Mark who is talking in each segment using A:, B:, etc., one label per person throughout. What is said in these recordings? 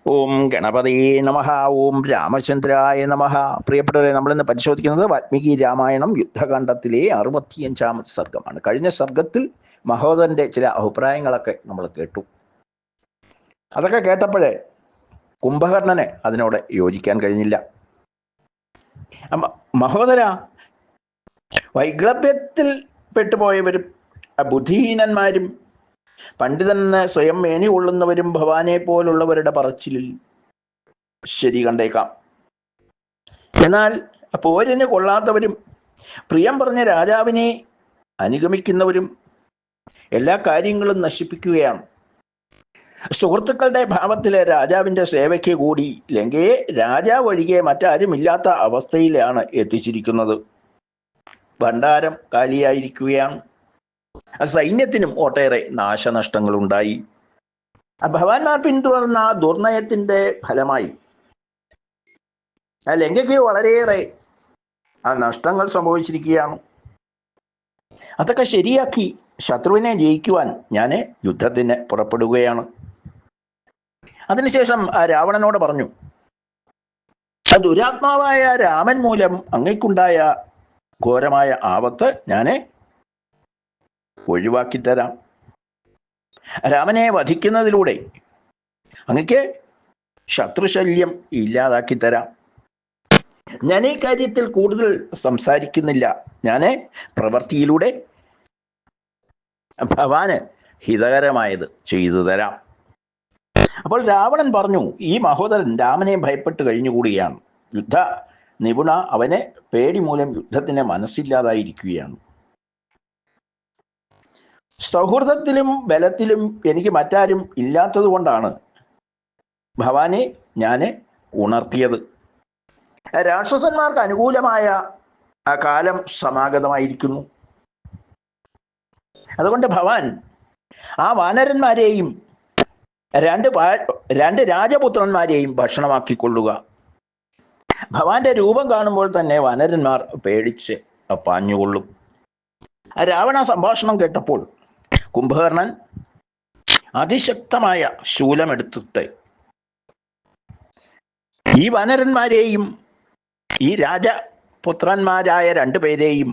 A: ഓം ഗണപതയേ നമഃ. ഓം രാമചന്ദ്രായ നമഃ. പ്രിയപ്പെട്ടവരെ, നമ്മളിന്ന് പരിശോധിക്കുന്നത് വാൽമീകി രാമായണം യുദ്ധകാണ്ഡത്തിലെ 65-ാമത്തെ സർഗമാണ്. കഴിഞ്ഞ സർഗത്തിൽ മഹോദരന്റെ ചില അഭിപ്രായങ്ങളൊക്കെ നമ്മൾ കേട്ടു. അതൊക്കെ കേട്ടപ്പോഴേ കുംഭകർണന് അതിനോട് യോജിക്കാൻ കഴിഞ്ഞില്ല. മഹോദര, വൈഗ്ലഭ്യത്തിൽ പെട്ടുപോയവരും ബുദ്ധിഹീനന്മാരും പണ്ഡിതന് സ്വയം മേനി കൊള്ളുന്നവരും ഭവാനെ പോലുള്ളവരുടെ പറച്ചിലിൽ ശരി കണ്ടേക്കാം. എന്നാൽ പോരിന് കൊള്ളാത്തവരും പ്രിയം പറഞ്ഞ രാജാവിനെ അനുഗമിക്കുന്നവരും എല്ലാ കാര്യങ്ങളും നശിപ്പിക്കുകയാണ്. സുഹൃത്തുക്കളുടെ ഭാവത്തിലെ രാജാവിന്റെ സേവയ്ക്ക് കൂടി ലങ്കയെ രാജാവ് ഒഴികെ മറ്റാരുമില്ലാത്ത അവസ്ഥയിലാണ് എത്തിച്ചിരിക്കുന്നത്. ഭണ്ഡാരം കാലിയായിരിക്കുകയാണ്. സൈന്യത്തിനും ഒട്ടേറെ നാശനഷ്ടങ്ങൾ ഉണ്ടായി. ഭവാന്മാർ പിന്തുടർന്ന ആ ദുർനയത്തിന്റെ ഫലമായി ലങ്കയ്ക്ക് വളരെയേറെ നഷ്ടങ്ങൾ സംഭവിച്ചിരിക്കുകയാണ്. അതൊക്കെ ശരിയാക്കി ശത്രുവിനെ ജയിക്കുവാൻ ഞാൻ യുദ്ധത്തിന് പുറപ്പെടുകയാണ്. അതിനുശേഷം രാവണനോട് പറഞ്ഞു, ദുരാത്മാവായ രാമൻ മൂലം അങ്ങയ്ക്കുണ്ടായ ഘോരമായ ആപത്ത് ഞാൻ ഒഴിവാക്കിത്തരാം. രാമനെ വധിക്കുന്നതിലൂടെ അങ്ങക്ക് ശത്രുശല്യം ഇല്ലാതാക്കിത്തരാം. ഞാൻ ഈ കാര്യത്തിൽ കൂടുതൽ സംസാരിക്കുന്നില്ല. ഞാൻ പ്രവൃത്തിയിലൂടെ ഭവാന് ഹിതകരമായത് ചെയ്തു തരാം. അപ്പോൾ രാവണൻ പറഞ്ഞു, ഈ മഹോദരൻ രാമനെ ഭയപ്പെട്ട് കഴിഞ്ഞുകൂടിയാണ്. യുദ്ധ നിപുണ അവന് പേടി മൂലം യുദ്ധത്തിന് മനസ്സില്ലാതായിരിക്കുകയാണ്. സൗഹൃദത്തിലും ബലത്തിലും എനിക്ക് മറ്റാരും ഇല്ലാത്തത് കൊണ്ടാണ് ഭവാനെ ഞാൻ ഉണർത്തിയത്. രാക്ഷസന്മാർക്ക് അനുകൂലമായ ആ കാലം സമാഗതമായിരിക്കുന്നു. അതുകൊണ്ട് ഭവാൻ ആ വാനരന്മാരെയും രണ്ട് രാജപുത്രന്മാരെയും ഭക്ഷണമാക്കിക്കൊള്ളുക. ഭവാന്റെ രൂപം കാണുമ്പോൾ തന്നെ വാനരന്മാർ പേടിച്ച് പാഞ്ഞുകൊള്ളും. രാവണ സംഭാഷണം കേട്ടപ്പോൾ കുംഭകർണൻ അതിശക്തമായ ശൂലമെടുത്തിട്ട് ഈ വാനരന്മാരെയും ഈ രാജപുത്രന്മാരായ രണ്ടുപേരെയും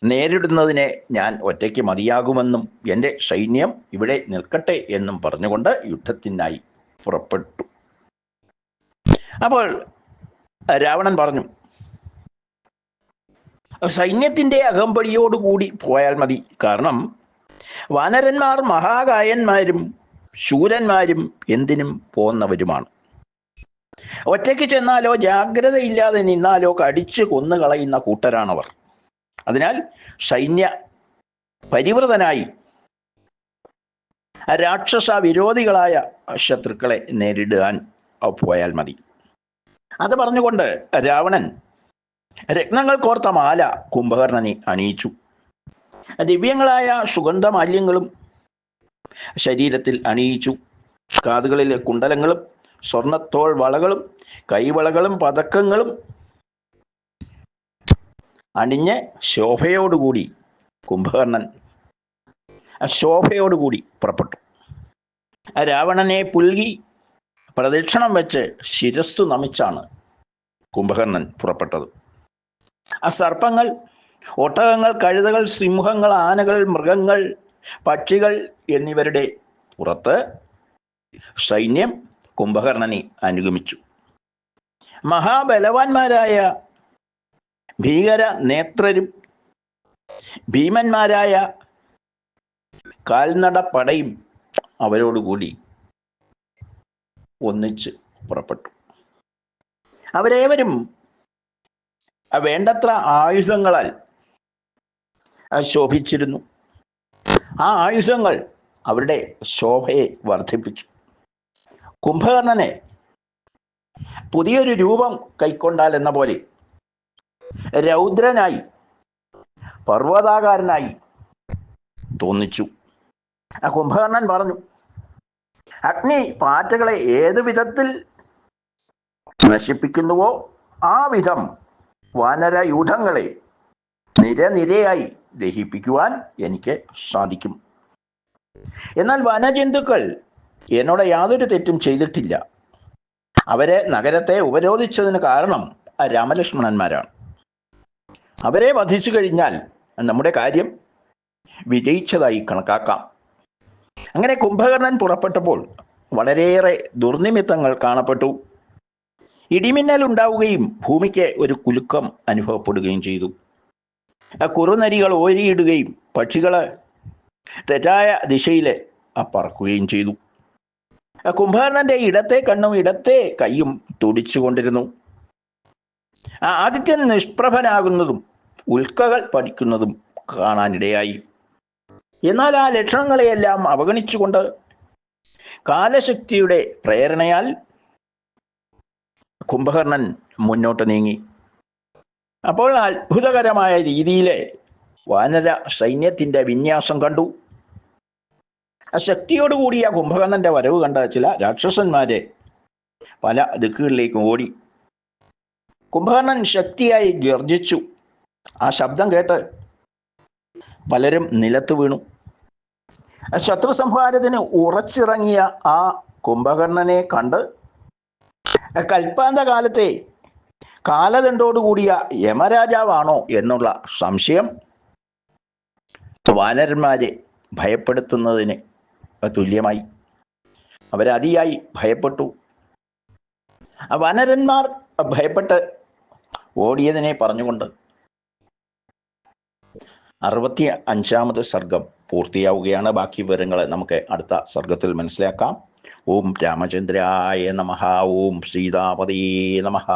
A: നേരിടുന്നതിനെ ഞാൻ ഒറ്റയ്ക്ക് മതിയാകുമെന്നും എൻ്റെ സൈന്യം ഇവിടെ നിൽക്കട്ടെ എന്നും പറഞ്ഞുകൊണ്ട് യുദ്ധത്തിനായി പുറപ്പെട്ടു. അപ്പോൾ രാവണൻ പറഞ്ഞു, സൈന്യത്തിൻ്റെ അകമ്പടിയോടുകൂടി പോയാൽ മതി. കാരണം വാനരന്മാർ മഹാകായന്മാരും ശൂരന്മാരും എന്തിനും പോന്നവരുമാണ്. ഒറ്റയ്ക്ക് ചെന്നാലോ ജാഗ്രതയില്ലാതെ നിന്നാലോ കടിച്ചു കൊന്നുകളയുന്ന കൂട്ടരാണവർ. അതിനാൽ സൈന്യ പരിവൃതനായി രാക്ഷസ വിരോധികളായ ശത്രുക്കളെ നേരിടാൻ പോയാൽ മതി. അത് പറഞ്ഞുകൊണ്ട് രാവണൻ രത്നങ്ങൾ കോർത്ത മാല കുംഭകർണനെ അണിയിച്ചു. ദിവ്യങ്ങളായ സുഗന്ധമാല്യങ്ങളും ശരീരത്തിൽ അണിയിച്ചു. കാതുകളിലെ കുണ്ടലങ്ങളും സ്വർണത്തോൾ വളകളും കൈവളകളും പതക്കങ്ങളും അണിഞ്ഞ് ശോഭയോടുകൂടി കുംഭകർണൻ ശോഭയോടുകൂടി പുറപ്പെട്ടു. രാവണനെ പുൽകി പ്രദക്ഷിണം വെച്ച് ശിരസ്സു നമിച്ചാണ് കുംഭകർണൻ പുറപ്പെട്ടത്. ആ സർപ്പങ്ങൾ, ഒട്ടകങ്ങൾ, കഴുതകൾ, സിംഹങ്ങൾ, ആനകൾ, മൃഗങ്ങൾ, പക്ഷികൾ എന്നിവരുടെ പുറത്ത് സൈന്യം കുംഭകർണനെ അനുഗമിച്ചു. മഹാബലവാന്മാരായ ഭീകര നേത്രരും ഭീമന്മാരായ കാൽനടപ്പടയും അവരോടുകൂടി ഒന്നിച്ച് പുറപ്പെട്ടു. അവരേവരും വേണ്ടത്ര ആയുധങ്ങളാൽ ശോഭിച്ചിരുന്നു. ആ ആയുധങ്ങൾ അവരുടെ ശോഭയെ വർദ്ധിപ്പിച്ചു. കുംഭകർണനെ പുതിയൊരു രൂപം കൈക്കൊണ്ടാൽ എന്ന പോലെ രൗദ്രനായി പർവ്വതാകാരനായി തോന്നിച്ചു. ആ കുംഭകർണൻ പറഞ്ഞു, അഗ്നി പാറ്റകളെ ഏതു വിധത്തിൽ നശിപ്പിക്കുന്നുവോ ആ വിധം വാനരയൂഥങ്ങളെ നിരനിരയായി ദഹിപ്പിക്കുവാൻ എനിക്ക് സാധിക്കും. എന്നാൽ വനജന്തുക്കൾ എന്നോട് യാതൊരു തെറ്റും ചെയ്തിട്ടില്ല. അവരെ നഗരത്തെ ഉപരോധിച്ചതിന് കാരണം രാമലക്ഷ്മണന്മാരാണ്. അവരെ വധിച്ചു കഴിഞ്ഞാൽ നമ്മുടെ കാര്യം വിജയിച്ചതായി കണക്കാക്കാം. അങ്ങനെ കുംഭകർണൻ പുറപ്പെട്ടപ്പോൾ വളരെയേറെ ദുർനിമിത്തങ്ങൾ കാണപ്പെട്ടു. ഇടിമിന്നൽ ഉണ്ടാവുകയും ഭൂമിക്ക് ഒരു കുലുക്കം അനുഭവപ്പെടുകയും ചെയ്തു. കുറുനരികൾ ഓരിയിടുകയും പക്ഷികൾ തെറ്റായ ദിശയിൽ പറക്കുകയും ചെയ്തു. കുംഭകർണന്റെ ഇടത്തെ കണ്ണും ഇടത്തെ കൈയും തുടിച്ചുകൊണ്ടിരുന്നു. ആദിത്യൻ നിഷ്പ്രഭനാകുന്നതും ഉൽക്കകൾ പഠിക്കുന്നതും കാണാനിടയായി. എന്നാൽ ആ ലക്ഷണങ്ങളെയെല്ലാം അവഗണിച്ചുകൊണ്ട് കാലശക്തിയുടെ പ്രേരണയാൽ കുംഭകർണൻ മുന്നോട്ട് നീങ്ങി. അപ്പോൾ അത്ഭുതകരമായ രീതിയിൽ വാനര സൈന്യത്തിന്റെ വിന്യാസം കണ്ടു. ശക്തിയോടുകൂടിയ കുംഭകർണന്റെ വരവ് കണ്ട ചില രാക്ഷസന്മാരെ പല ദിക്കുകളിലേക്കും ഓടി. കുംഭകർണൻ ശക്തിയായി ഗർജിച്ചു. ആ ശബ്ദം കേട്ട് പലരും നിലത്ത് വീണു. ശത്രു സംഹാരത്തിന് ഉറച്ചിറങ്ങിയ ആ കുംഭകർണനെ കണ്ട് കൽപ്പാന്ത കാലത്തെ കാലദണ്ഡോടുകൂടിയ യമരാജാവാണോ എന്നുള്ള സംശയം വാനരന്മാരെ ഭയപ്പെടുത്തുന്നതിന് തുല്യമായി. അവരതിയായി ഭയപ്പെട്ടു. വാനരന്മാർ ഭയപ്പെട്ട് ഓടിയതിനെ പറഞ്ഞുകൊണ്ട് 65ാമത് സർഗം പൂർത്തിയാവുകയാണ്. ബാക്കി വിവരങ്ങൾ നമുക്ക് അടുത്ത സർഗത്തിൽ മനസ്സിലാക്കാം. ഓം രാമചന്ദ്രായ നമഃ. ഓം സീതാപതയേ നമഃ.